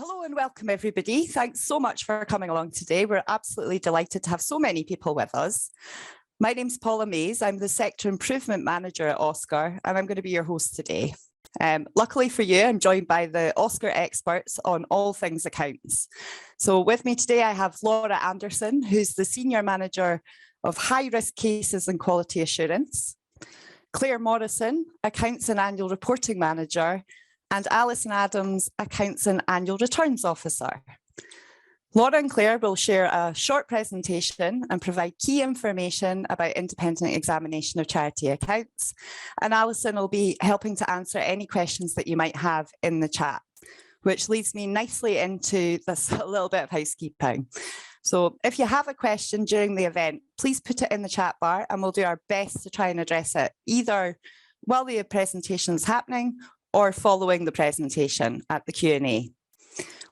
Hello and welcome everybody. Thanks so much for coming along today. We're absolutely delighted to have so many people with us. My name's Paula Mays. I'm the Sector Improvement Manager at OSCR and I'm going to be your host today. Luckily for you, I'm joined by the OSCR experts on all things accounts. So with me today, I have Laura Anderson, who's the Senior Manager of High Risk Cases and Quality Assurance, Claire Morrison, Accounts and Annual Reporting Manager, and Alison Adams, Accounts and Annual Returns Officer. Laura and Claire will share a short presentation and provide key information about independent examination of charity accounts. And Alison will be helping to answer any questions that you might have in the chat, which leads me nicely into this a little bit of housekeeping. So if you have a question during the event, please put it in the chat bar and we'll do our best to try and address it either while the presentation is happening or following the presentation at the Q&A.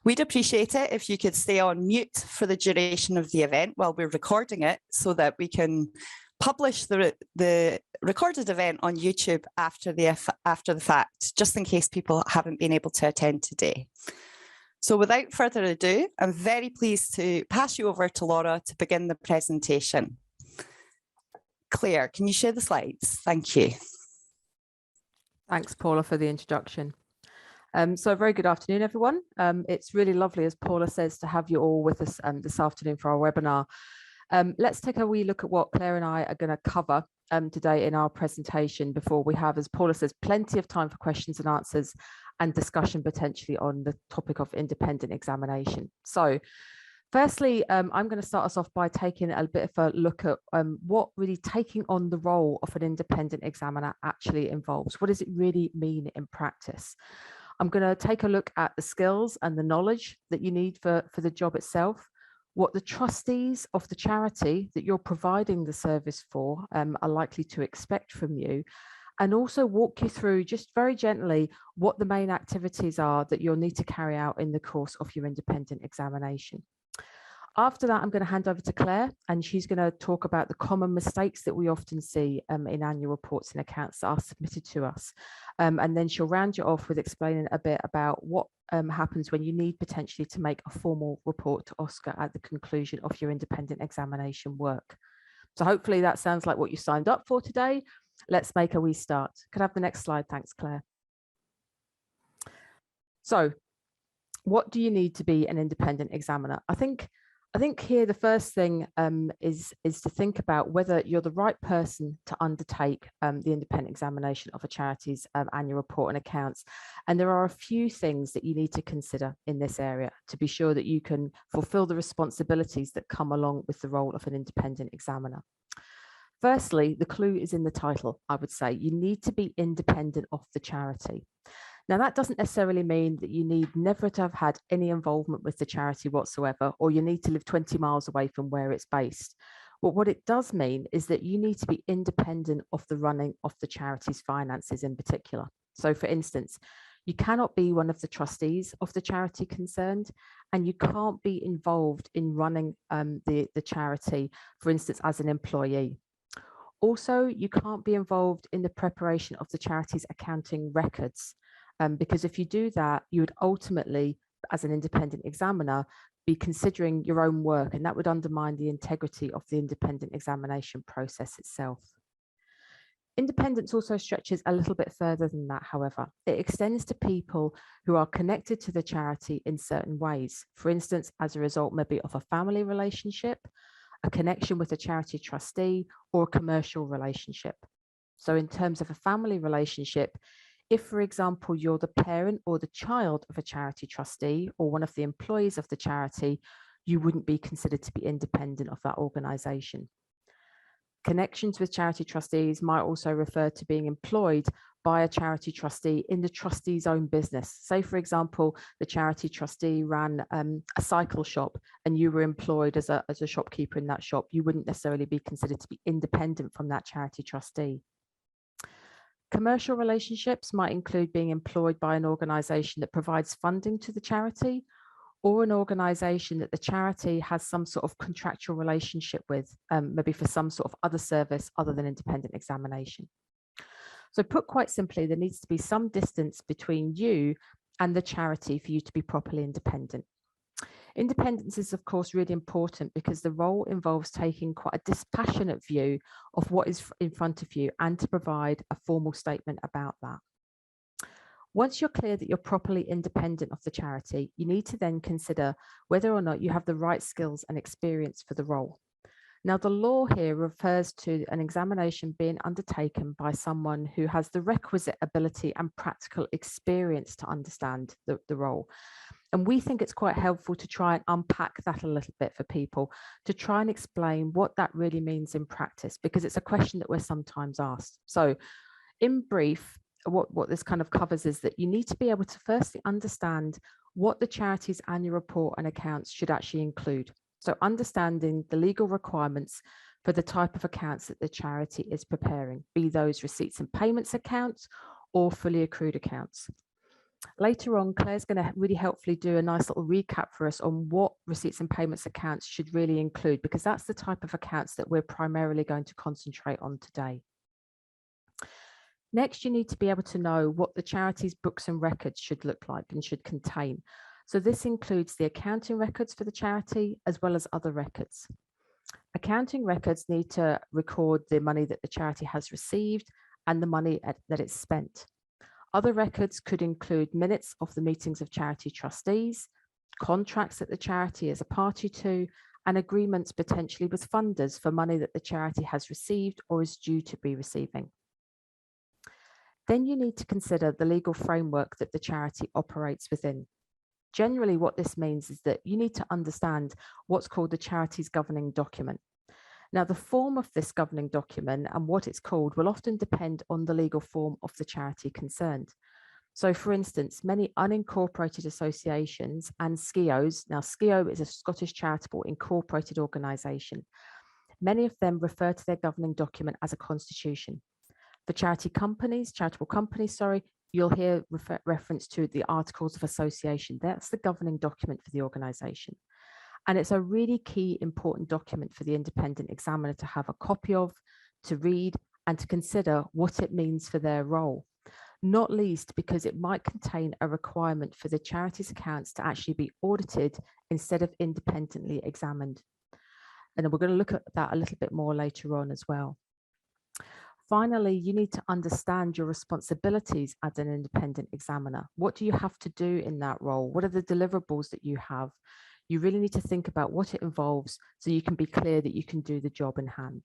We'd appreciate it if you could stay on mute for the duration of the event while we're recording it so that we can publish the recorded event on YouTube after the fact, just in case people haven't been able to attend today. So without further ado, I'm very pleased to pass you over to Laura to begin the presentation. Claire, can you share the slides? Thank you. Thanks, Paula, for the introduction. So a very good afternoon, everyone. It's really lovely, as Paula says, to have you all with us this afternoon for our webinar. Let's take a wee look at what Claire and I are going to cover today in our presentation before we have, as Paula says, plenty of time for questions and answers and discussion potentially on the topic of independent examination. So firstly, I'm going to start us off by taking a bit of a look at what really taking on the role of an independent examiner actually involves. What does it really mean in practice? I'm going to take a look at the skills and the knowledge that you need for the job itself, what the trustees of the charity that you're providing the service for are likely to expect from you, and also walk you through just very gently what the main activities are that you'll need to carry out in the course of your independent examination. After that, I'm going to hand over to Claire, and she's going to talk about the common mistakes that we often see in annual reports and accounts that are submitted to us. And then she'll round you off with explaining a bit about what happens when you need potentially to make a formal report to OSCR at the conclusion of your independent examination work. So hopefully that sounds like what you signed up for today. Let's make a wee start. Could I have the next slide? Thanks, Claire. So what do you need to be an independent examiner? I think here the first thing is to think about whether you're the right person to undertake the independent examination of a charity's annual report and accounts. And there are a few things that you need to consider in this area to be sure that you can fulfill the responsibilities that come along with the role of an independent examiner. Firstly, the clue is in the title, I would say. You need to be independent of the charity. Now, that doesn't necessarily mean that you need never to have had any involvement with the charity whatsoever, or you need to live 20 miles away from where it's based. But what it does mean is that you need to be independent of the running of the charity's finances in particular. So, for instance, you cannot be one of the trustees of the charity concerned, and you can't be involved in running the charity, for instance, as an employee. Also, you can't be involved in the preparation of the charity's accounting records. Because if you do that, you would ultimately, as an independent examiner, be considering your own work, and that would undermine the integrity of the independent examination process itself. Independence also stretches a little bit further than that, however. It extends to people who are connected to the charity in certain ways. For instance, as a result maybe of a family relationship, a connection with a charity trustee, or a commercial relationship. So in terms of a family relationship, if, for example, you're the parent or the child of a charity trustee or one of the employees of the charity, you wouldn't be considered to be independent of that organisation. Connections with charity trustees might also refer to being employed by a charity trustee in the trustee's own business. Say, for example, the charity trustee ran a cycle shop and you were employed as a shopkeeper in that shop. You wouldn't necessarily be considered to be independent from that charity trustee. Commercial relationships might include being employed by an organisation that provides funding to the charity, or an organisation that the charity has some sort of contractual relationship with, maybe for some sort of other service other than independent examination. So put quite simply, there needs to be some distance between you and the charity for you to be properly independent. Independence is, of course, really important because the role involves taking quite a dispassionate view of what is in front of you and to provide a formal statement about that. Once you're clear that you're properly independent of the charity, you need to then consider whether or not you have the right skills and experience for the role. Now, the law here refers to an examination being undertaken by someone who has the requisite ability and practical experience to understand the role. And we think it's quite helpful to try and unpack that a little bit for people, to try and explain what that really means in practice, because it's a question that we're sometimes asked. So in brief, what this kind of covers is that you need to be able to firstly understand what the charity's annual report and accounts should actually include. So understanding the legal requirements for the type of accounts that the charity is preparing, be those receipts and payments accounts or fully accrued accounts. Later on, Claire's going to really helpfully do a nice little recap for us on what receipts and payments accounts should really include, because that's the type of accounts that we're primarily going to concentrate on today. Next, you need to be able to know what the charity's books and records should look like and should contain. So this includes the accounting records for the charity as well as other records. Accounting records need to record the money that the charity has received and the money that it's spent. Other records could include minutes of the meetings of charity trustees, contracts that the charity is a party to, and agreements potentially with funders for money that the charity has received or is due to be receiving. Then you need to consider the legal framework that the charity operates within. Generally, what this means is that you need to understand what's called the charity's governing document. Now, the form of this governing document and what it's called will often depend on the legal form of the charity concerned. So, for instance, many unincorporated associations and SCIOs, now SCIO is a Scottish charitable incorporated organisation, many of them refer to their governing document as a constitution. For charitable companies, you'll hear reference to the Articles of Association. That's the governing document for the organisation. And it's a really key, important document for the independent examiner to have a copy of, to read, and to consider what it means for their role. Not least because it might contain a requirement for the charity's accounts to actually be audited instead of independently examined. And we're going to look at that a little bit more later on as well. Finally, you need to understand your responsibilities as an independent examiner. What do you have to do in that role? What are the deliverables that you have? You really need to think about what it involves so you can be clear that you can do the job in hand.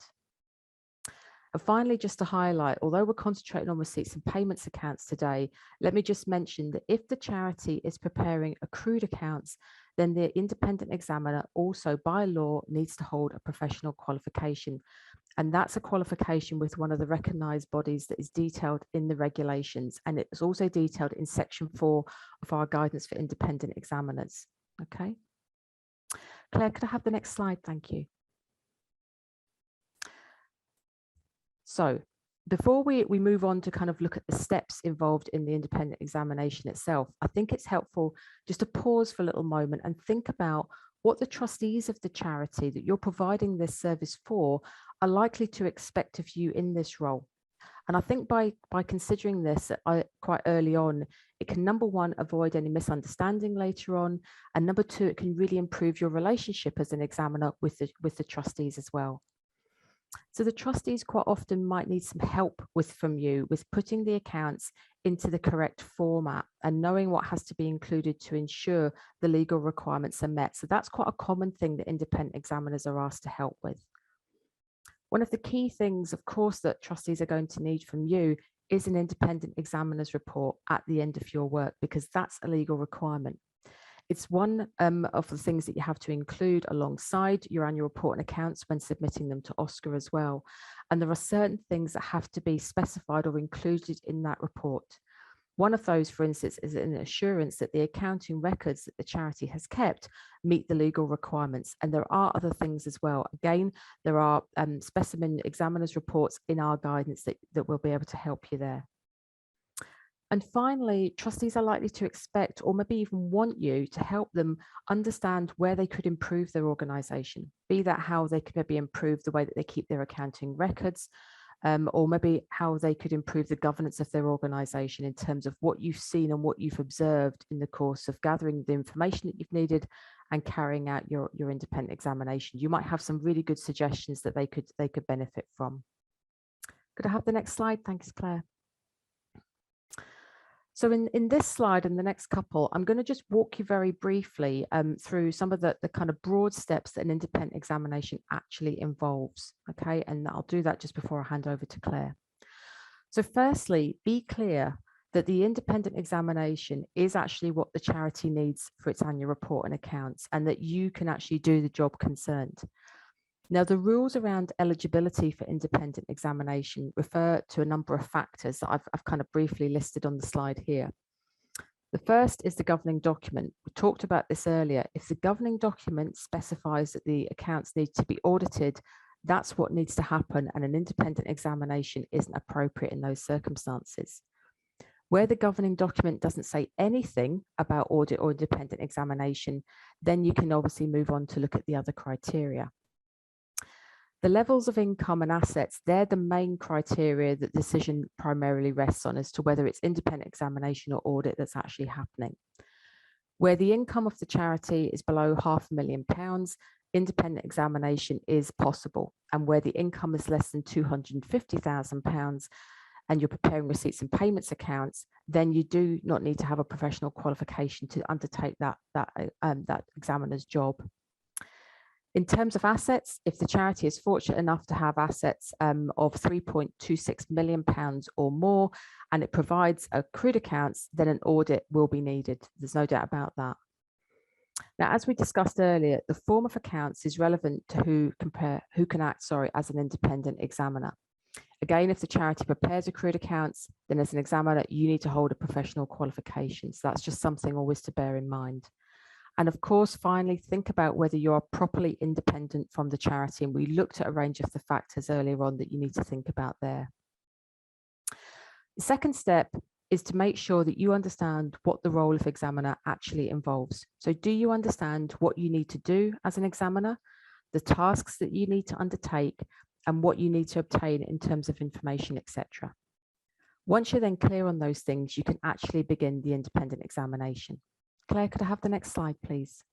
And finally, just to highlight, although we're concentrating on receipts and payments accounts today, let me just mention that if the charity is preparing accrued accounts, then the independent examiner also by law needs to hold a professional qualification. And that's a qualification with one of the recognised bodies that is detailed in the regulations. And it's also detailed in section 4 of our guidance for independent examiners. Okay. Claire, could I have the next slide? Thank you. So before we move on to kind of look at the steps involved in the independent examination itself, I think it's helpful just to pause for a little moment and think about what the trustees of the charity that you're providing this service for are likely to expect of you in this role. And I think by considering this quite early on, it can, number one, avoid any misunderstanding later on, and number two, it can really improve your relationship as an examiner with the trustees as well. So the trustees quite often might need some help from you with putting the accounts into the correct format and knowing what has to be included to ensure the legal requirements are met. So that's quite a common thing that independent examiners are asked to help with. One of the key things, of course, that trustees are going to need from you is an independent examiner's report at the end of your work, because that's a legal requirement. It's one of the things that you have to include alongside your annual report and accounts when submitting them to OSCR as well. And there are certain things that have to be specified or included in that report. One of those, for instance, is an assurance that the accounting records that the charity has kept meet the legal requirements. And there are other things as well. Again, there are specimen examiners reports in our guidance that will be able to help you there. And finally, trustees are likely to expect or maybe even want you to help them understand where they could improve their organisation, be that how they could maybe improve the way that they keep their accounting records, or maybe how they could improve the governance of their organisation in terms of what you've seen and what you've observed in the course of gathering the information that you've needed and carrying out your independent examination. You might have some really good suggestions that they could benefit from. Could I have the next slide? Thanks, Claire. So in this slide and the next couple, I'm going to just walk you very briefly through some of the kind of broad steps that an independent examination actually involves. Okay, and I'll do that just before I hand over to Claire. So firstly, be clear that the independent examination is actually what the charity needs for its annual report and accounts, and that you can actually do the job concerned. Now, the rules around eligibility for independent examination refer to a number of factors that I've kind of briefly listed on the slide here. The first is the governing document. We talked about this earlier. If the governing document specifies that the accounts need to be audited, that's what needs to happen, and an independent examination isn't appropriate in those circumstances. Where the governing document doesn't say anything about audit or independent examination, then you can obviously move on to look at the other criteria. The levels of income and assets, they're the main criteria that the decision primarily rests on as to whether it's independent examination or audit that's actually happening. Where the income of the charity is below £500,000, independent examination is possible. And where the income is less than £250,000 and you're preparing receipts and payments accounts, then you do not need to have a professional qualification to undertake that examiner's job. In terms of assets, if the charity is fortunate enough to have assets of £3.26 million or more, and it provides accrued accounts, then an audit will be needed. There's no doubt about that. Now, as we discussed earlier, the form of accounts is relevant to who can act as an independent examiner. Again, if the charity prepares accrued accounts, then as an examiner, you need to hold a professional qualification. So that's just something always to bear in mind. And of course, finally, think about whether you are properly independent from the charity. And we looked at a range of the factors earlier on that you need to think about there. The second step is to make sure that you understand what the role of examiner actually involves. So do you understand what you need to do as an examiner, the tasks that you need to undertake, and what you need to obtain in terms of information, etc. Once you're then clear on those things, you can actually begin the independent examination. Claire, could I have the next slide, please?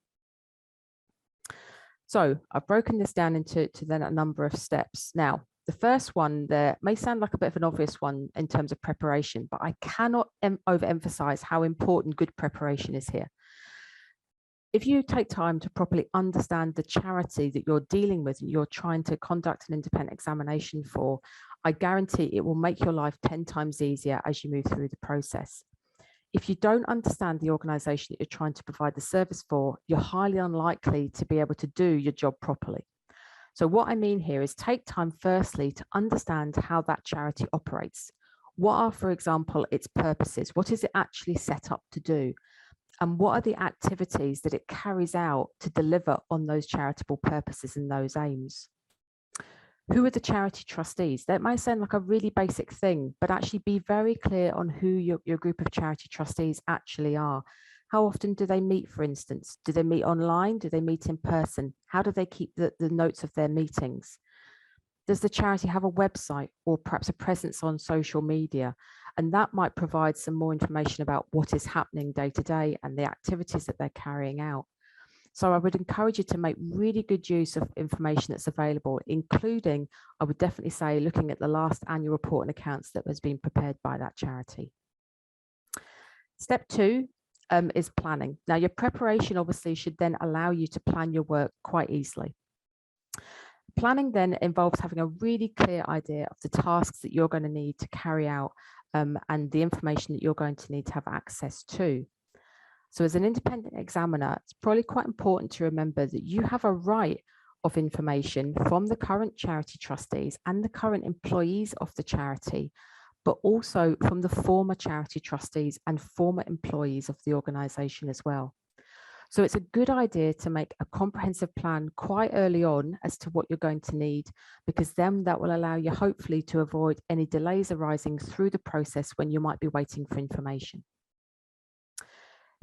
So I've broken this down into then a number of steps. Now, the first one there may sound like a bit of an obvious one in terms of preparation, but I cannot overemphasize how important good preparation is here. If you take time to properly understand the charity that you're dealing with and you're trying to conduct an independent examination for, I guarantee it will make your life 10 times easier as you move through the process. If you don't understand the organisation that you're trying to provide the service for, you're highly unlikely to be able to do your job properly. So what I mean here is take time firstly to understand how that charity operates. What are, for example, its purposes? What is it actually set up to do? And what are the activities that it carries out to deliver on those charitable purposes and those aims? Who are the charity trustees? That might sound like a really basic thing, but actually be very clear on who your group of charity trustees actually are. How often do they meet, for instance? Do they meet online? Do they meet in person? How do they keep the notes of their meetings? Does the charity have a website or perhaps a presence on social media? And that might provide some more information about what is happening day to day and the activities that they're carrying out. So I would encourage you to make really good use of information that's available, including, I would definitely say, looking at the last annual report and accounts that was being prepared by that charity. Step 2 is planning. Now, your preparation obviously should then allow you to plan your work quite easily. Planning then involves having a really clear idea of the tasks that you're going to need to carry out and the information that you're going to need to have access to. So as an independent examiner, it's probably quite important to remember that you have a right of information from the current charity trustees and the current employees of the charity, but also from the former charity trustees and former employees of the organisation as well. So it's a good idea to make a comprehensive plan quite early on as to what you're going to need, because then that will allow you hopefully to avoid any delays arising through the process when you might be waiting for information.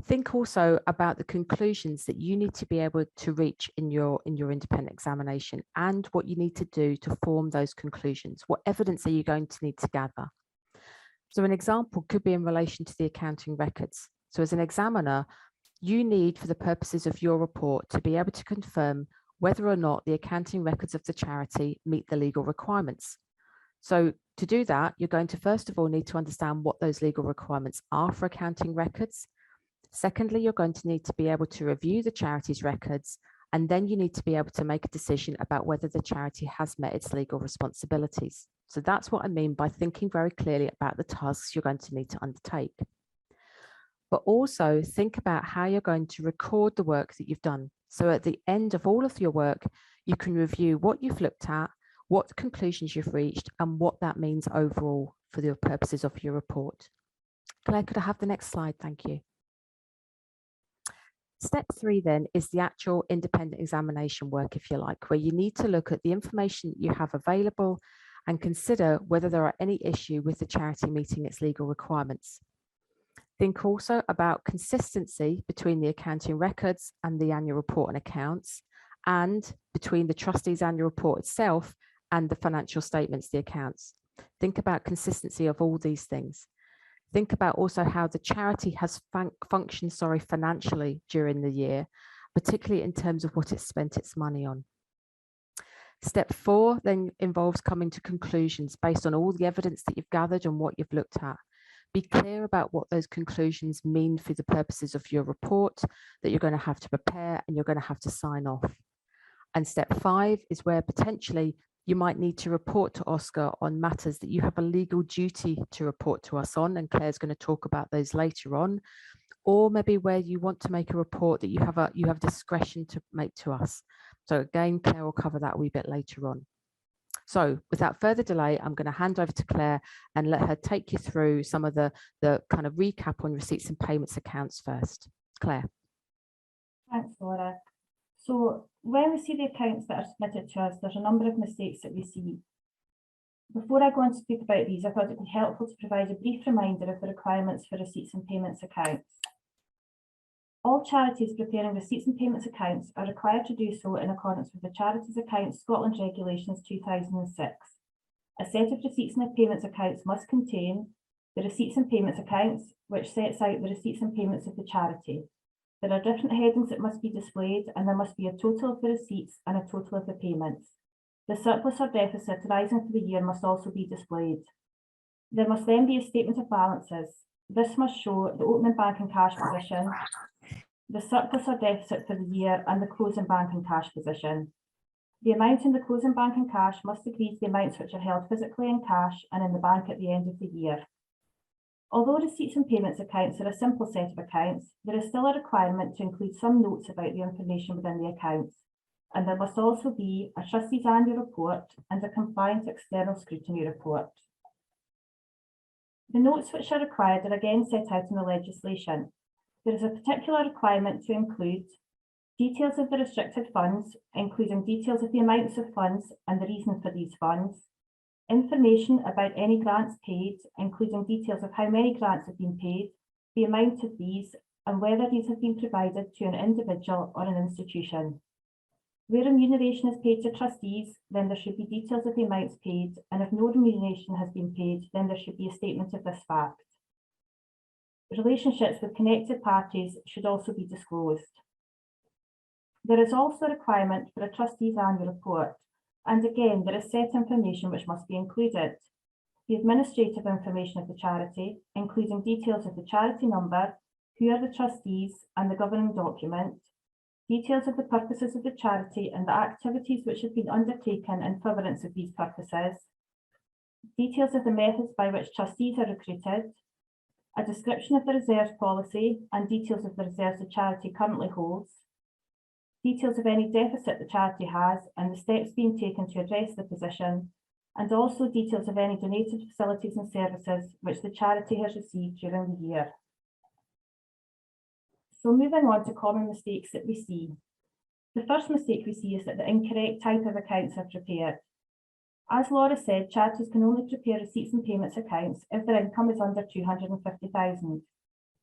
Think also about the conclusions that you need to be able to reach in your independent examination and what you need to do to form those conclusions. What evidence are you going to need to gather? So an example could be in relation to the accounting records. So as an examiner, you need, for the purposes of your report, to be able to confirm whether or not the accounting records of the charity meet the legal requirements. So to do that, you're going to first of all need to understand what those legal requirements are for accounting records. Secondly, you're going to need to be able to review the charity's records, and then you need to be able to make a decision about whether the charity has met its legal responsibilities. So that's what I mean by thinking very clearly about the tasks you're going to need to undertake. But also think about how you're going to record the work that you've done. So at the end of all of your work, you can review what you've looked at, what conclusions you've reached, and what that means overall for the purposes of your report. Claire, could I have the next slide? Thank you. Step 3 then is the actual independent examination work, if you like, where you need to look at the information that you have available and consider whether there are any issue with the charity meeting its legal requirements. Think also about consistency between the accounting records and the annual report and accounts, and between the trustee's annual report itself and the financial statements, the accounts. Think about consistency of all these things. Think about also how the charity has functioned financially during the year, particularly in terms of what it's spent its money on. Step 4 then involves coming to conclusions based on all the evidence that you've gathered and what you've looked at. Be clear about what those conclusions mean for the purposes of your report that you're going to have to prepare and you're going to have to sign off. And step 5 is where potentially you might need to report to OSCR on matters that you have a legal duty to report to us on, and Claire's going to talk about those later on, or maybe where you want to make a report that you have discretion to make to us. So again, Claire will cover that a wee bit later on. So without further delay, I'm going to hand over to Claire and let her take you through some of the kind of recap on receipts and payments accounts first. Claire. Thanks, Laura. So when we see the accounts that are submitted to us, there's a number of mistakes that we see. Before I go on to speak about these, I thought it would be helpful to provide a brief reminder of the requirements for receipts and payments accounts. All charities preparing receipts and payments accounts are required to do so in accordance with the Charities Accounts Scotland Regulations 2006. A set of receipts and payments accounts must contain the receipts and payments accounts, which sets out the receipts and payments of the charity. There are different headings that must be displayed, and there must be a total of the receipts and a total of the payments. The surplus or deficit arising for the year must also be displayed. There must then be a statement of balances. This must show the opening bank and cash position, the surplus or deficit for the year, and the closing bank and cash position. The amount in the closing bank and cash must agree to the amounts which are held physically in cash and in the bank at the end of the year. Although receipts and payments accounts are a simple set of accounts, there is still a requirement to include some notes about the information within the accounts, and there must also be a trustee's annual report and a compliant external scrutiny report. The notes which are required are again set out in the legislation. There is a particular requirement to include details of the restricted funds, including details of the amounts of funds and the reason for these funds, information about any grants paid, including details of how many grants have been paid, the amount of these, and whether these have been provided to an individual or an institution. Where remuneration is paid to trustees, then there should be details of the amounts paid, and if no remuneration has been paid, then there should be a statement of this fact. Relationships with connected parties should also be disclosed. There is also a requirement for a trustee's annual report, and again, there is set information which must be included. The administrative information of the charity, including details of the charity number, who are the trustees, and the governing document, details of the purposes of the charity and the activities which have been undertaken in furtherance of these purposes, details of the methods by which trustees are recruited, a description of the reserves policy and details of the reserves the charity currently holds, details of any deficit the charity has and the steps being taken to address the position, and also details of any donated facilities and services which the charity has received during the year. So moving on to common mistakes that we see. The first mistake we see is that the incorrect type of accounts are prepared. As Laura said, charities can only prepare receipts and payments accounts if their income is under 250,000.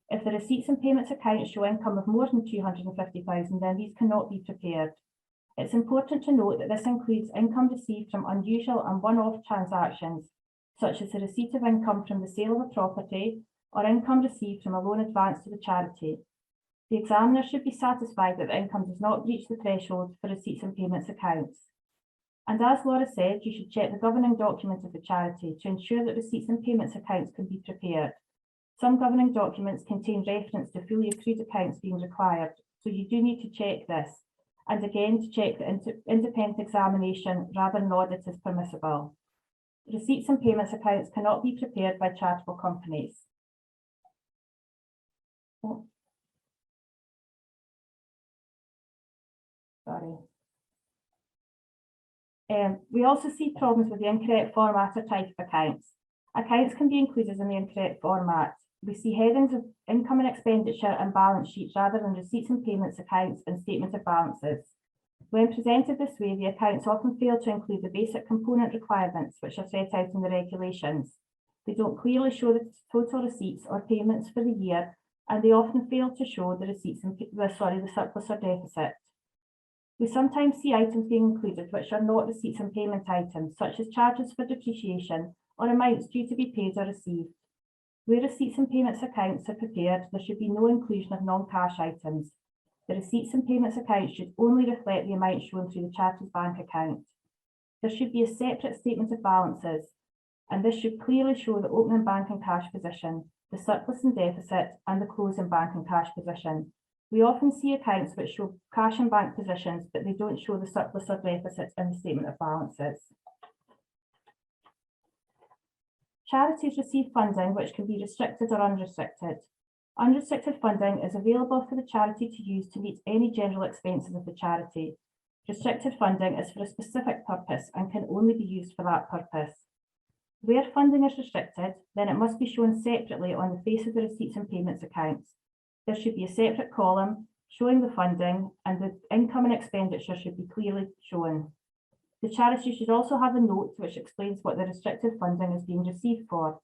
If the receipts and payments accounts show income of more than 250,000, then these cannot be prepared. It's important to note that this includes income received from unusual and one-off transactions, such as the receipt of income from the sale of a property or income received from a loan advance to the charity. The examiner should be satisfied that the income does not reach the threshold for receipts and payments accounts. And as Laura said, you should check the governing document of the charity to ensure that receipts and payments accounts can be prepared. Some governing documents contain reference to fully accrued accounts being required, so you do need to check this. And again, to check that independent examination rather than audit is permissible. Receipts and payments accounts cannot be prepared by charitable companies. Oh. Sorry. We also see problems with the incorrect format or type of accounts. Accounts can be included in the incorrect format. We see headings of income and expenditure and balance sheets rather than receipts and payments accounts and statement of balances. When presented this way, the accounts often fail to include the basic component requirements which are set out in the regulations. They don't clearly show the total receipts or payments for the year, and they often fail to show the receipts and the surplus or deficit. We sometimes see items being included which are not receipts and payment items, such as charges for depreciation or amounts due to be paid or received. Where receipts and payments accounts are prepared, there should be no inclusion of non-cash items. The receipts and payments account should only reflect the amount shown through the charity's bank account. There should be a separate statement of balances, and this should clearly show the opening bank and cash position, the surplus and deficit, and the closing bank and cash position. We often see accounts which show cash and bank positions, but they don't show the surplus or deficit in the statement of balances. Charities receive funding which can be restricted or unrestricted. Unrestricted funding is available for the charity to use to meet any general expenses of the charity. Restricted funding is for a specific purpose and can only be used for that purpose. Where funding is restricted, then it must be shown separately on the face of the receipts and payments accounts. There should be a separate column showing the funding, and the income and expenditure should be clearly shown. The charity should also have a note which explains what the restricted funding is being received for.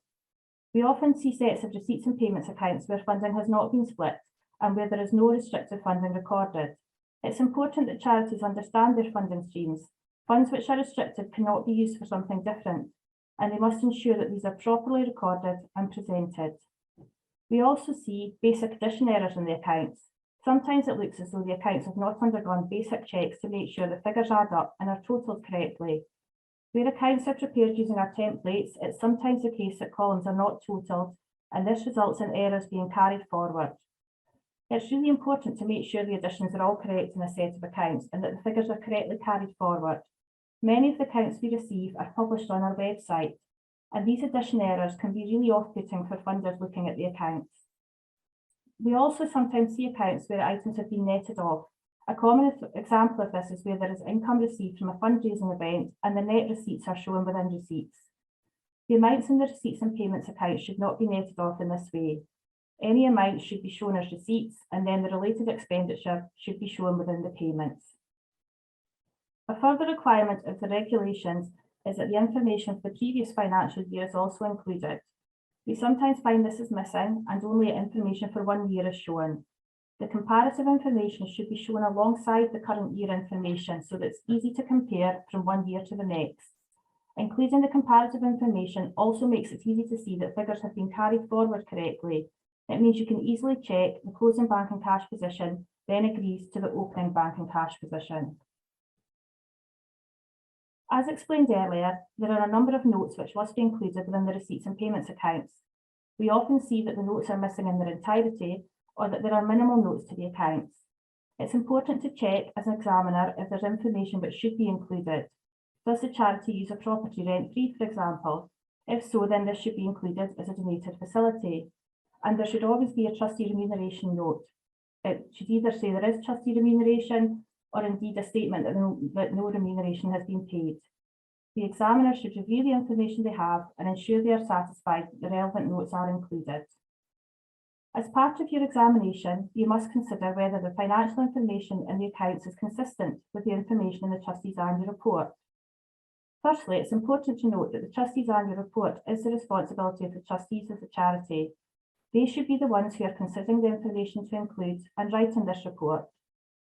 We often see sets of receipts and payments accounts where funding has not been split and where there is no restricted funding recorded. It's important that charities understand their funding streams. Funds which are restricted cannot be used for something different, and they must ensure that these are properly recorded and presented. We also see basic addition errors in the accounts. Sometimes it looks as though the accounts have not undergone basic checks to make sure the figures add up and are totaled correctly. Where accounts are prepared using our templates, it's sometimes the case that columns are not totaled, and this results in errors being carried forward. It's really important to make sure the additions are all correct in a set of accounts and that the figures are correctly carried forward. Many of the accounts we receive are published on our website, and these addition errors can be really off-putting for funders looking at the accounts. We also sometimes see accounts where items have been netted off. A common example of this is where there is income received from a fundraising event and the net receipts are shown within receipts. The amounts in the receipts and payments account should not be netted off in this way. Any amount should be shown as receipts, and then the related expenditure should be shown within the payments. A further requirement of the regulations is that the information for the previous financial year is also included. We sometimes find this is missing and only information for 1 year is shown. The comparative information should be shown alongside the current year information so that it's easy to compare from 1 year to the next. Including the comparative information also makes it easy to see that figures have been carried forward correctly. It means you can easily check the closing bank and cash position, then agrees to the opening bank and cash position. As explained earlier, there are a number of notes which must be included within the receipts and payments accounts. We often see that the notes are missing in their entirety or that there are minimal notes to the accounts. It's important to check as an examiner if there's information which should be included. Does the charity use a property rent-free, for example? If so, then this should be included as a donated facility. And there should always be a trustee remuneration note. It should either say there is trustee remuneration or indeed a statement that no remuneration has been paid. The examiner should review the information they have and ensure they are satisfied that the relevant notes are included. As part of your examination, you must consider whether the financial information in the accounts is consistent with the information in the trustee's annual report. Firstly, it's important to note that the trustee's annual report is the responsibility of the trustees of the charity. They should be the ones who are considering the information to include and writing this report.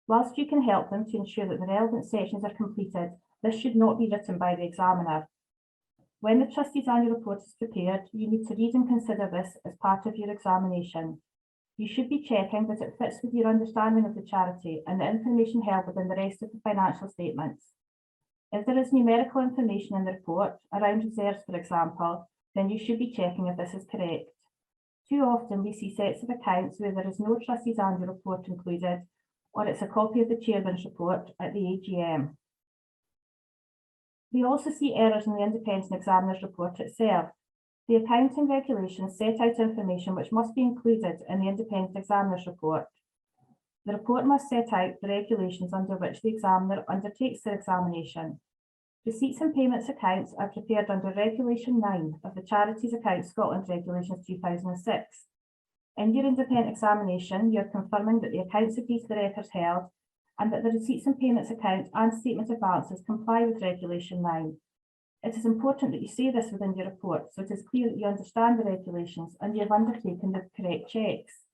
Whilst you can help them to ensure that the relevant sections are completed, this should not be written by the examiner. When the trustee's annual report is prepared, you need to read and consider this as part of your examination. You should be checking that it fits with your understanding of the charity and the information held within the rest of the financial statements. If there is numerical information in the report, around reserves for example, then you should be checking if this is correct. Too often we see sets of accounts where there is no trustee's annual report included, or it's a copy of the chairman's report at the AGM. We also see errors in the independent examiner's report itself. The accounting regulations set out information which must be included in the independent examiner's report. The report must set out the regulations under which the examiner undertakes their examination. Receipts and payments accounts are prepared under Regulation 9 of the Charities Account Scotland Regulations 2006. In your independent examination, you are confirming that the accounts agree to the records held and that the receipts and payments account and statement of balances comply with Regulation 9. It is important that you say this within your report, so it is clear that you understand the regulations and you have undertaken the correct checks.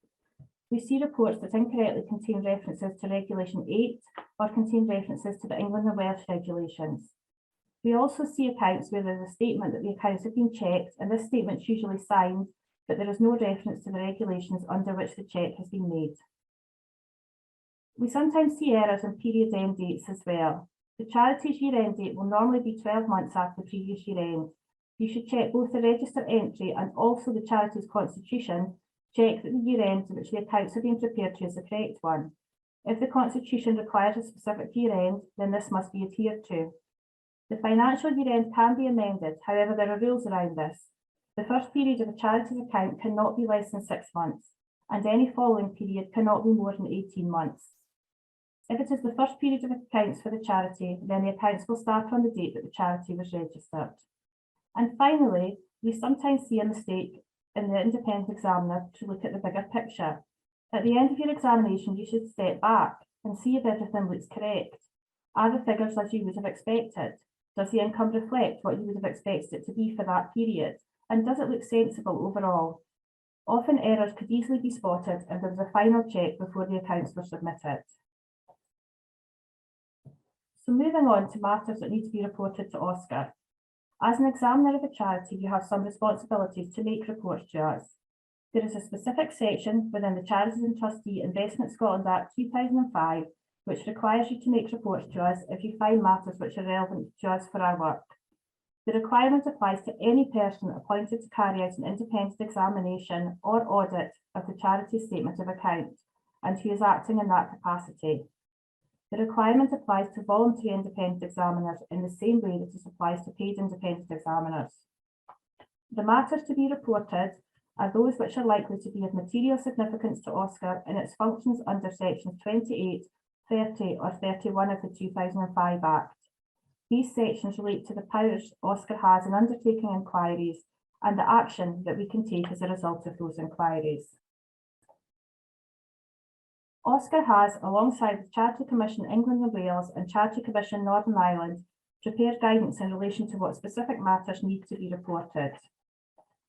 We see reports that incorrectly contain references to Regulation 8 or contain references to the England and Wales regulations. We also see accounts where there is a statement that the accounts have been checked, and this statement is usually signed, but there is no reference to the regulations under which the check has been made. We sometimes see errors in period end dates as well. The charity's year-end date will normally be 12 months after the previous year-end. You should check both the register entry and also the charity's constitution. Check that the year-end to which the accounts are being prepared to is the correct one. If the constitution requires a specific year-end, then this must be adhered to. The financial year-end can be amended, however, there are rules around this. The first period of a charity's account cannot be less than 6 months, and any following period cannot be more than 18 months. If it is the first period of accounts for the charity, then the accounts will start on the date that the charity was registered. And finally, we sometimes see a mistake in the independent examiner to look at the bigger picture. At the end of your examination, you should step back and see if everything looks correct. Are the figures as you would have expected? Does the income reflect what you would have expected it to be for that period? And does it look sensible overall? Often errors could easily be spotted if there was a final check before the accounts were submitted. So moving on to matters that need to be reported to OSCR. As an examiner of a charity, you have some responsibilities to make reports to us. There is a specific section within the Charities and Trustee Investment Scotland Act 2005 which requires you to make reports to us if you find matters which are relevant to us for our work. The requirement applies to any person appointed to carry out an independent examination or audit of the charity's statement of account and who is acting in that capacity. The requirement applies to voluntary independent examiners in the same way that it applies to paid independent examiners. The matters to be reported are those which are likely to be of material significance to OSCR in its functions under sections 28, 30 or 31 of the 2005 Act. These sections relate to the powers OSCR has in undertaking inquiries and the action that we can take as a result of those inquiries. OSCR has, alongside the Charity Commission England and Wales and Charity Commission Northern Ireland, prepared guidance in relation to what specific matters need to be reported.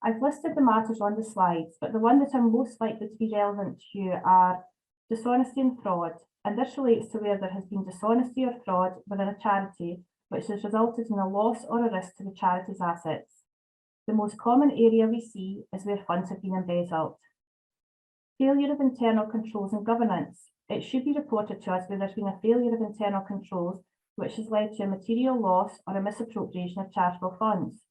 I've listed the matters on the slides, but the ones that are most likely to be relevant to you are dishonesty and fraud, and this relates to where there has been dishonesty or fraud within a charity which has resulted in a loss or a risk to the charity's assets. The most common area we see is where funds have been embezzled. Failure of internal controls and governance. It should be reported to us where there's been a failure of internal controls which has led to a material loss or a misappropriation of charitable funds.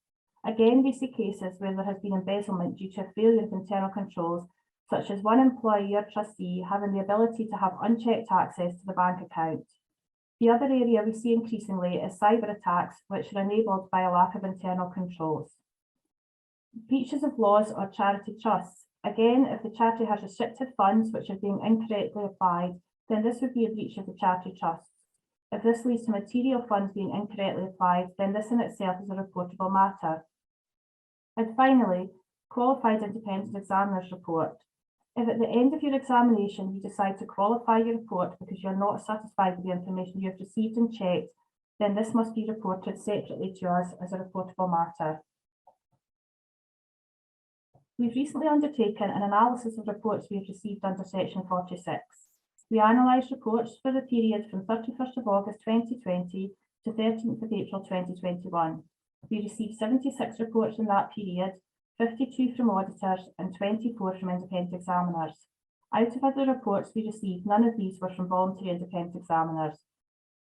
Again, we see cases where there has been embezzlement due to a failure of internal controls, such as one employee or trustee having the ability to have unchecked access to the bank account. The other area we see increasingly is cyber attacks, which are enabled by a lack of internal controls. Breaches of laws or charity trusts. Again, if the charity has restricted funds which are being incorrectly applied, then this would be a breach of the charity trusts. If this leads to material funds being incorrectly applied, then this in itself is a reportable matter. And finally, qualified independent examiner's report. If at the end of your examination you decide to qualify your report because you're not satisfied with the information you have received and checked, then this must be reported separately to us as a reportable matter. We've recently undertaken an analysis of reports we have received under Section 46. We analysed reports for the period from 31st of August 2020 to 13th of April 2021. We received 76 reports in that period, 52 from auditors and 24 from independent examiners. Out of other reports we received, none of these were from voluntary independent examiners.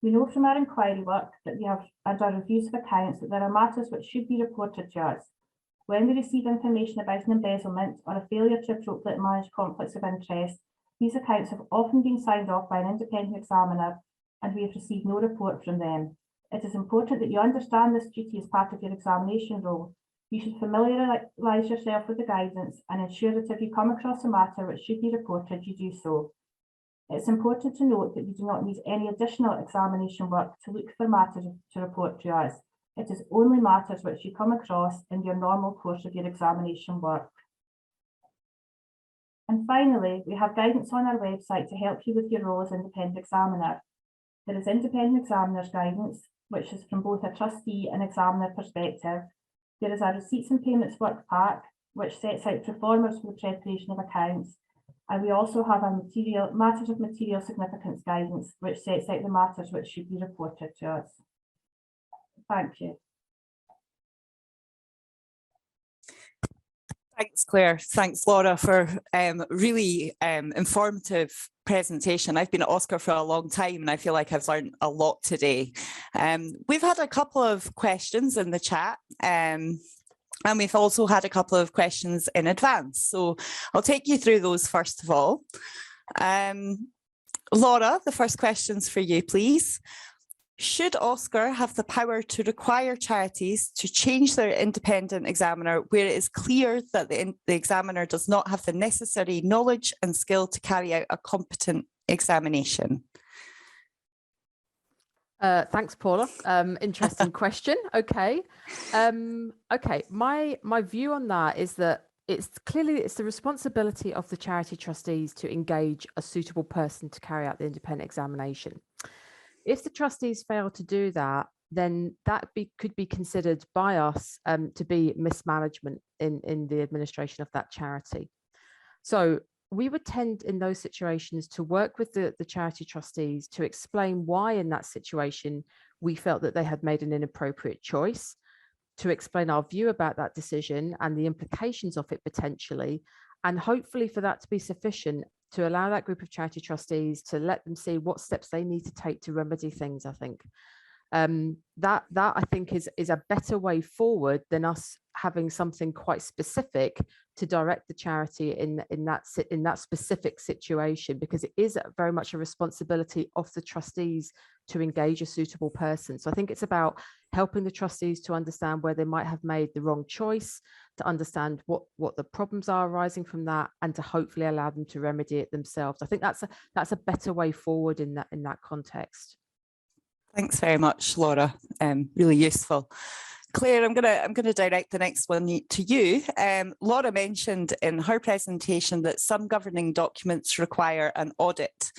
We know from our inquiry work that we have, and our reviews of accounts, that there are matters which should be reported to us. When we receive information about an embezzlement or a failure to appropriately manage conflicts of interest, these accounts have often been signed off by an independent examiner, and we have received no report from them. It is important that you understand this duty as part of your examination role. You should familiarise yourself with the guidance and ensure that if you come across a matter which should be reported, you do so. It's important to note that you do not need any additional examination work to look for matters to report to us. It is only matters which you come across in your normal course of your examination work. And finally, we have guidance on our website to help you with your role as independent examiner. There is independent examiner's guidance, which is from both a trustee and examiner perspective. There is a receipts and payments work pack, which sets out performers for the preparation of accounts. And we also have a matters of material significance guidance, which sets out the matters which should be reported to us. Thank you. Thanks, Claire. Thanks, Laura, for really informative presentation. I've been at OSCR for a long time and I feel like I've learned a lot today. We've had a couple of questions in the chat and we've also had a couple of questions in advance. So I'll take you through those first of all. Laura, the first question's for you, please. Should OSCR have the power to require charities to change their independent examiner where it is clear that the examiner does not have the necessary knowledge and skill to carry out a competent examination? Thanks, Paula. Interesting question. Okay. Okay. My view on that is that it's the responsibility of the charity trustees to engage a suitable person to carry out the independent examination. If the trustees fail to do that, then that could be considered by us to be mismanagement in the administration of that charity. So we would tend in those situations to work with the charity trustees to explain why in that situation we felt that they had made an inappropriate choice, to explain our view about that decision and the implications of it potentially, and hopefully for that to be sufficient to allow that group of charity trustees to let them see what steps they need to take to remedy things. I think that I think is a better way forward than us having something quite specific to direct the charity in that specific situation, because it is very much a responsibility of the trustees to engage a suitable person. So I think it's about helping the trustees to understand where they might have made the wrong choice, to understand what the problems are arising from that, and to hopefully allow them to remedy it themselves. I think that's a better way forward in that context. Thanks very much, Laura. Really useful. Claire, I'm gonna direct the next one to you. Laura mentioned in her presentation that some governing documents require an audit.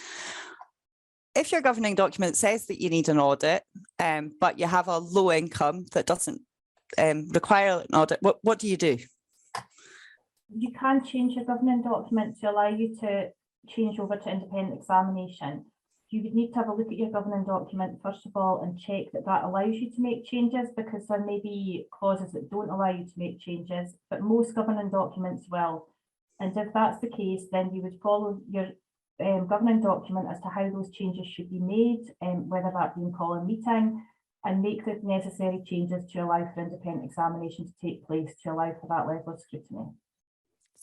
If your governing document says that you need an audit, but you have a low income that doesn't require an audit, what do you do? You can change your governing document to allow you to change over to independent examination. You would need to have a look at your governing document first of all and check that that allows you to make changes, because there may be clauses that don't allow you to make changes, but most governing documents will. And if that's the case, then you would follow your governing document as to how those changes should be made, whether that be in call a meeting, and make the necessary changes to allow for independent examination to take place to allow for that level of scrutiny.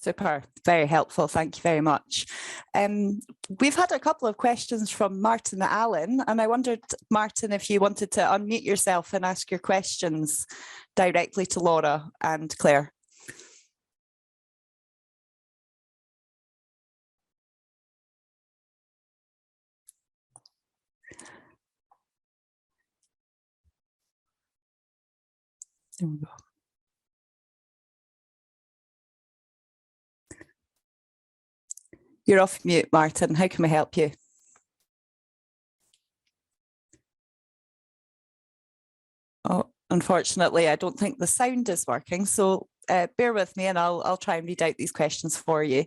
Super, very helpful. Thank you very much. We've had a couple of questions from Martin Allen, and I wondered, Martin, if you wanted to unmute yourself and ask your questions directly to Laura and Claire. There we go. You're off mute, Martin. How can we help you? Oh, unfortunately, I don't think the sound is working. So bear with me and I'll try and read out these questions for you.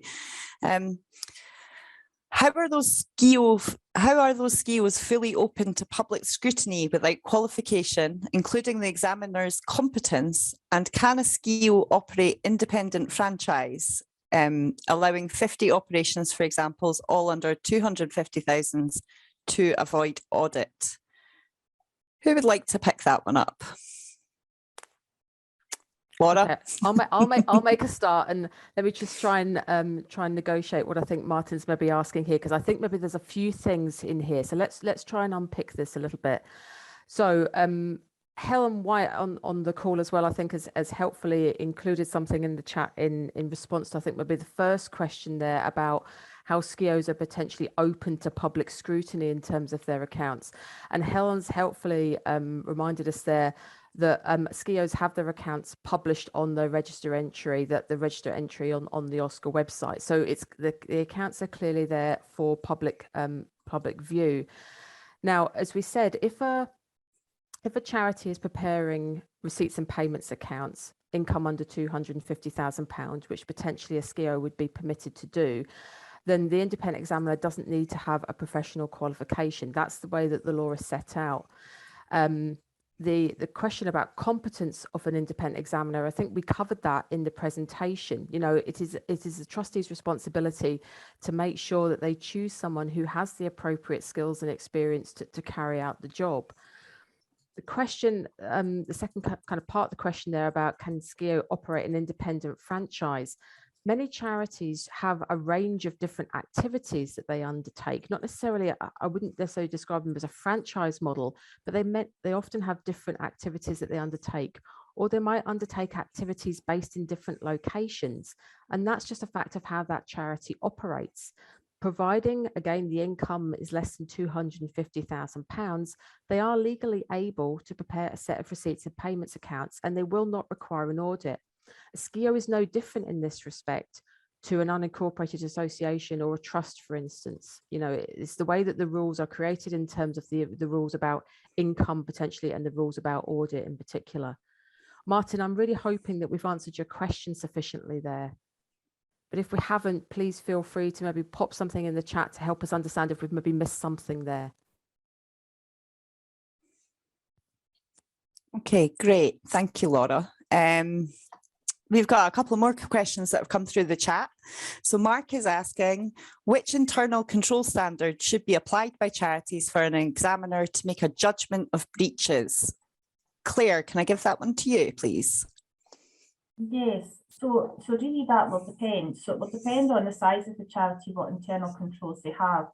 How are those SCIOs fully open to public scrutiny without qualification, including the examiner's competence? And can a SCIO operate independent franchise, allowing 50 operations, for example, all under 250,000 to avoid audit? Who would like to pick that one up? Laura? Okay. I'll make a start, and let me just try and negotiate what I think Martin's maybe asking here, because I think maybe there's a few things in here. So let's try and unpick this a little bit. So Helen White on the call as well, I think has helpfully included something in the chat in response to, I think, maybe the first question there about how SCIOs are potentially open to public scrutiny in terms of their accounts. And Helen's helpfully reminded us there that SCIOs have their accounts published on the register entry, on the OSCR website. So it's the accounts are clearly there for public view. Now, as we said, if a charity is preparing receipts and payments accounts, income under £250,000, which potentially a SCIO would be permitted to do, then the independent examiner doesn't need to have a professional qualification. That's the way that the law is set out. The question about competence of an independent examiner, I think we covered that in the presentation. You know, it is the trustee's responsibility to make sure that they choose someone who has the appropriate skills and experience to carry out the job. The question, the second kind of part of the question there about can SCIO operate an independent franchise? Many charities have a range of different activities that they undertake. Not necessarily, I wouldn't necessarily describe them as a franchise model, but they often have different activities that they undertake, or they might undertake activities based in different locations. And that's just a fact of how that charity operates. Providing, again, the income is less than £250,000, they are legally able to prepare a set of receipts and payments accounts, and they will not require an audit. A SCIO is no different in this respect to an unincorporated association or a trust, for instance. You know, it's the way that the rules are created in terms of the rules about income potentially and the rules about audit in particular. Martin, I'm really hoping that we've answered your question sufficiently there. But if we haven't, please feel free to maybe pop something in the chat to help us understand if we've maybe missed something there. Okay, great. Thank you, Laura. We've got a couple more questions that have come through the chat. So Mark is asking, which internal control standard should be applied by charities for an examiner to make a judgment of breaches? Claire, can I give that one to you, please? Yes, so really that will depend. So it will depend on the size of the charity, what internal controls they have.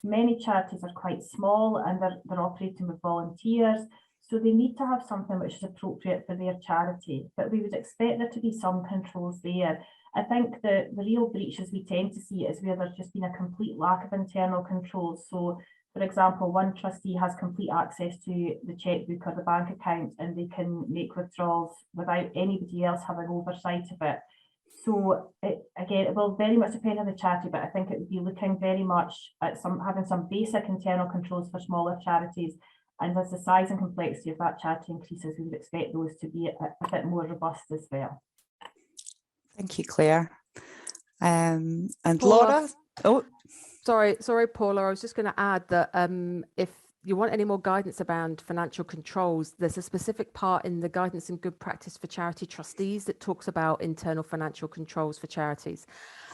Many charities are quite small and they're operating with volunteers. So they need to have something which is appropriate for their charity, but we would expect there to be some controls there. I think the real breaches we tend to see is where there's just been a complete lack of internal controls. So, for example, one trustee has complete access to the checkbook or the bank account, and they can make withdrawals without anybody else having oversight of it. So again, it will very much depend on the charity, but I think it would be looking very much at having some basic internal controls for smaller charities. And as the size and complexity of that charity increases, we would expect those to be a bit more robust as well. Thank you, Claire. And Paula, Laura? Oh, sorry, Paula. I was just going to add that if you want any more guidance around financial controls, there's a specific part in the guidance and good practice for charity trustees that talks about internal financial controls for charities.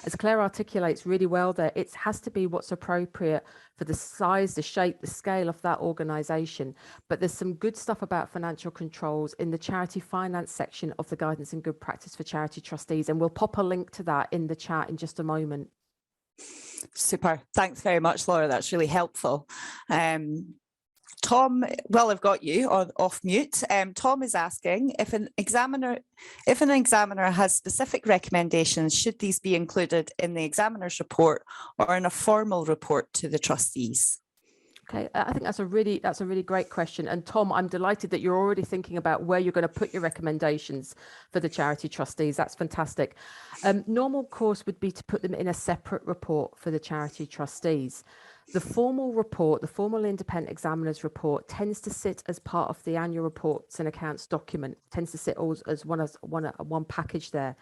As Claire articulates really well there, it has to be what's appropriate for the size, the shape, the scale of that organisation. But there's some good stuff about financial controls in the charity finance section of the guidance and good practice for charity trustees. And we'll pop a link to that in the chat in just a moment. Super. Thanks very much, Laura. That's really helpful. Tom, well, I've got you on off mute. Tom is asking if an examiner has specific recommendations, should these be included in the examiner's report or in a formal report to the trustees? Okay, I think that's a really great question. And Tom, I'm delighted that you're already thinking about where you're going to put your recommendations for the charity trustees. That's fantastic. Normal course would be to put them in a separate report for the charity trustees. The formal report, the formal independent examiner's report, tends to sit as part of the annual reports and accounts document, tends to sit all as one package there.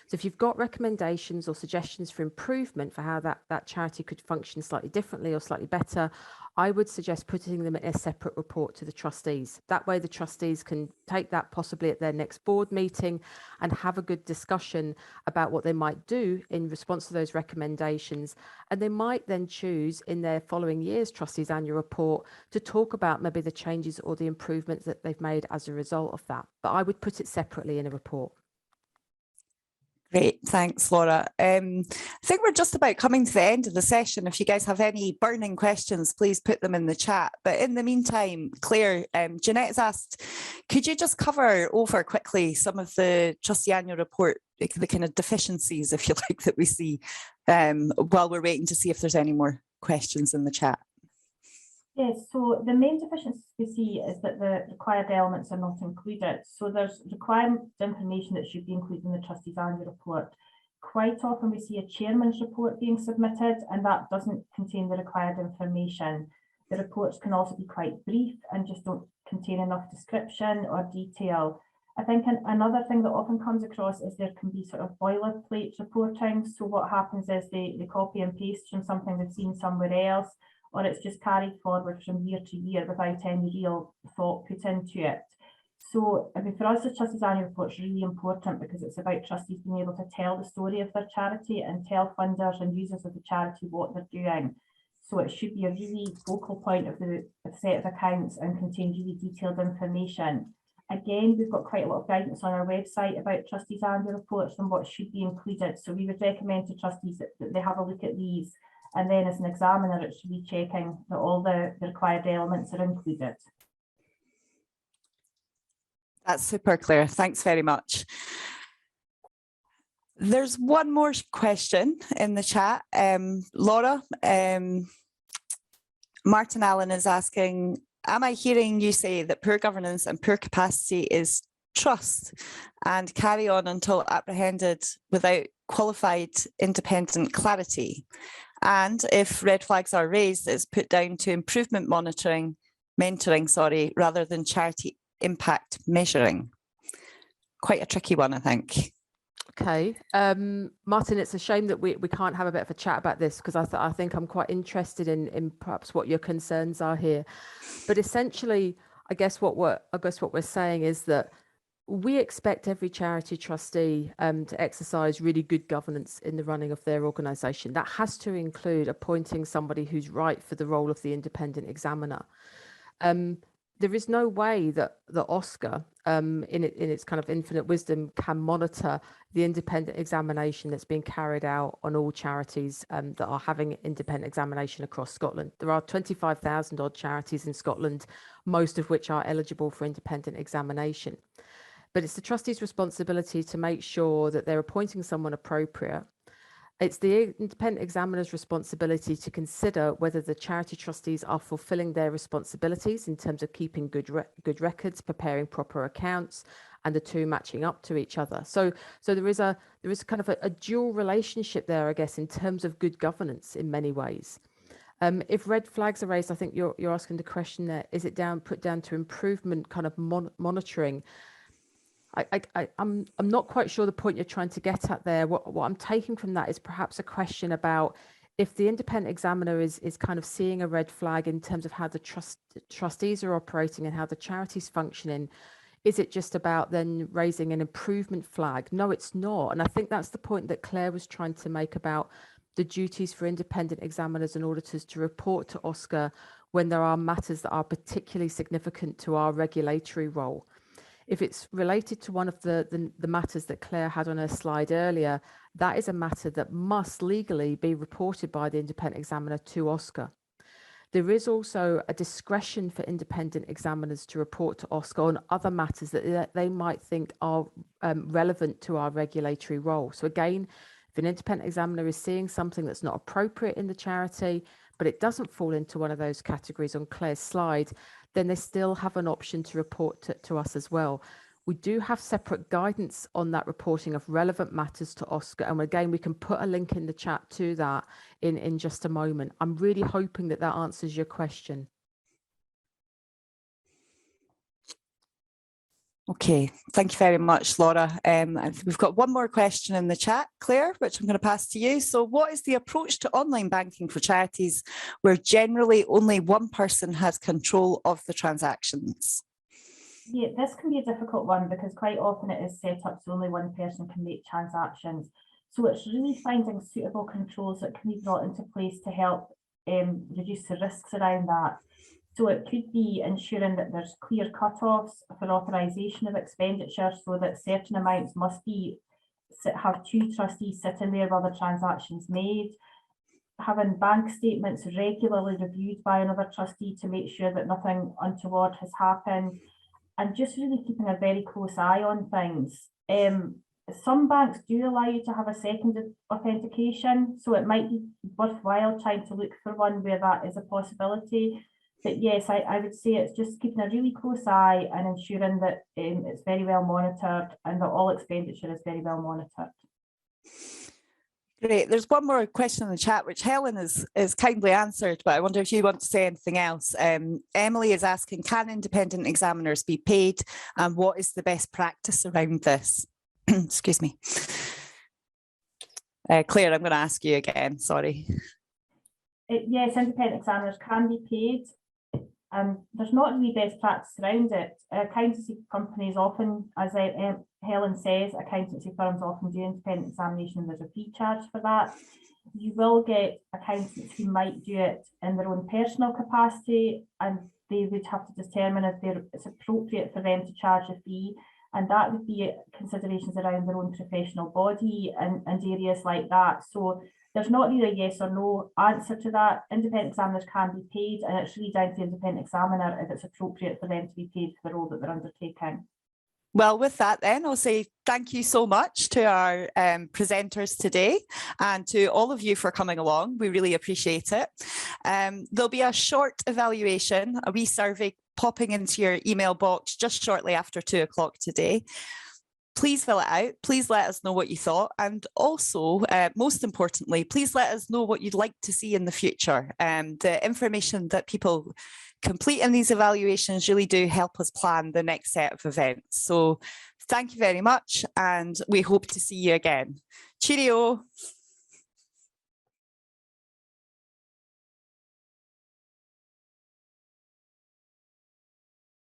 So if you've got recommendations or suggestions for improvement for how that charity could function slightly differently or slightly better, I would suggest putting them in a separate report to the trustees. That way the trustees can take that possibly at their next board meeting and have a good discussion about what they might do in response to those recommendations. And they might then choose in their following year's trustees annual report to talk about maybe the changes or the improvements that they've made as a result of that. But I would put it separately in a report. Great, thanks, Laura. I think we're just about coming to the end of the session. If you guys have any burning questions, please put them in the chat. But in the meantime, Claire, Jeanette has asked, could you just cover over quickly some of the trustee annual report, the kind of deficiencies, if you like, that we see while we're waiting to see if there's any more questions in the chat? Yes, so the main deficiencies we see is that the required elements are not included. So there's required information that should be included in the trustees annual report. Quite often we see a chairman's report being submitted and that doesn't contain the required information. The reports can also be quite brief and just don't contain enough description or detail. I think another thing that often comes across is there can be sort of boilerplate reporting. So what happens is they copy and paste from something they've seen somewhere else, or it's just carried forward from year to year without any real thought put into it. So, I mean, for us, the trustees annual report is really important because it's about trustees being able to tell the story of their charity and tell funders and users of the charity what they're doing. So it should be a really focal point of the set of accounts and contain really detailed information. Again, we've got quite a lot of guidance on our website about trustees annual reports and what should be included. So we would recommend to trustees that they have a look at these. And then as an examiner, it should be checking that all the required elements are included. That's super clear. Thanks very much. There's one more question in the chat. Laura, Martin Allen is asking, am I hearing you say that poor governance and poor capacity is trust and carry on until apprehended without qualified independent clarity? And if red flags are raised, it's put down to improvement mentoring, rather than charity impact measuring. Quite a tricky one, I think. Okay, Martin, it's a shame that we can't have a bit of a chat about this because I think I'm quite interested in perhaps what your concerns are here. But essentially, I guess what we're saying is that we expect every charity trustee to exercise really good governance in the running of their organisation. That has to include appointing somebody who's right for the role of the independent examiner. There is no way that the OSCR, in its kind of infinite wisdom, can monitor the independent examination that's being carried out on all charities that are having independent examination across Scotland. There are 25,000 odd charities in Scotland, most of which are eligible for independent examination. But it's the trustee's responsibility to make sure that they're appointing someone appropriate. It's the independent examiner's responsibility to consider whether the charity trustees are fulfilling their responsibilities in terms of keeping good records, preparing proper accounts, and the two matching up to each other. So there is kind of a dual relationship there, I guess, in terms of good governance in many ways. If red flags are raised, I think you're asking the question there: is it put down to improvement, kind of monitoring? I'm not quite sure the point you're trying to get at there. What I'm taking from that is perhaps a question about if the independent examiner is kind of seeing a red flag in terms of how the trustees are operating and how the charity's functioning. Is it just about then raising an improvement flag? No, it's not. And I think that's the point that Claire was trying to make about the duties for independent examiners and auditors to report to OSCR when there are matters that are particularly significant to our regulatory role. If it's related to one of the matters that Claire had on her slide earlier, that is a matter that must legally be reported by the independent examiner to OSCR. There is also a discretion for independent examiners to report to OSCR on other matters that they might think are relevant to our regulatory role. So again, if an independent examiner is seeing something that's not appropriate in the charity, but it doesn't fall into one of those categories on Claire's slide, then they still have an option to report to us as well. We do have separate guidance on that reporting of relevant matters to OSCR. And again, we can put a link in the chat to that in just a moment. I'm really hoping that that answers your question. Okay, thank you very much, Laura. We've got one more question in the chat, Claire, which I'm going to pass to you. So what is the approach to online banking for charities where generally only one person has control of the transactions? Yeah, this can be a difficult one because quite often it is set up so only one person can make transactions. So it's really finding suitable controls that can be brought into place to help reduce the risks around that. So it could be ensuring that there's clear cut-offs for authorisation of expenditure so that certain amounts must be have two trustees sitting there while the transaction's made. Having bank statements regularly reviewed by another trustee to make sure that nothing untoward has happened, and just really keeping a very close eye on things. Some banks do allow you to have a second authentication, so it might be worthwhile trying to look for one where that is a possibility. But yes, I would say it's just keeping a really close eye and ensuring that it's very well monitored and that all expenditure is very well monitored. Great. There's one more question in the chat, which Helen is kindly answered, but I wonder if you want to say anything else. Emily is asking, can independent examiners be paid, and what is the best practice around this? Excuse me. Claire, I'm going to ask you again, sorry. Yes, independent examiners can be paid. There's not really best practice around it. Accountancy companies often, as Helen says, accountancy firms often do independent examination and there's a fee charge for that. You will get accountants who might do it in their own personal capacity, and they would have to determine if it's appropriate for them to charge a fee, and that would be considerations around their own professional body and areas like that. So there's not really a yes or no answer to that. Independent examiners can be paid, and it's really down to the independent examiner if it's appropriate for them to be paid for the role that they're undertaking. Well, with that then, I'll say thank you so much to our presenters today and to all of you for coming along. We really appreciate it. There'll be a short evaluation, a wee survey popping into your email box just shortly after 2 o'clock today. Please fill it out. Please let us know what you thought. And also, most importantly, please let us know what you'd like to see in the future. The information that people complete in these evaluations really do help us plan the next set of events. So thank you very much, and we hope to see you again. Cheerio.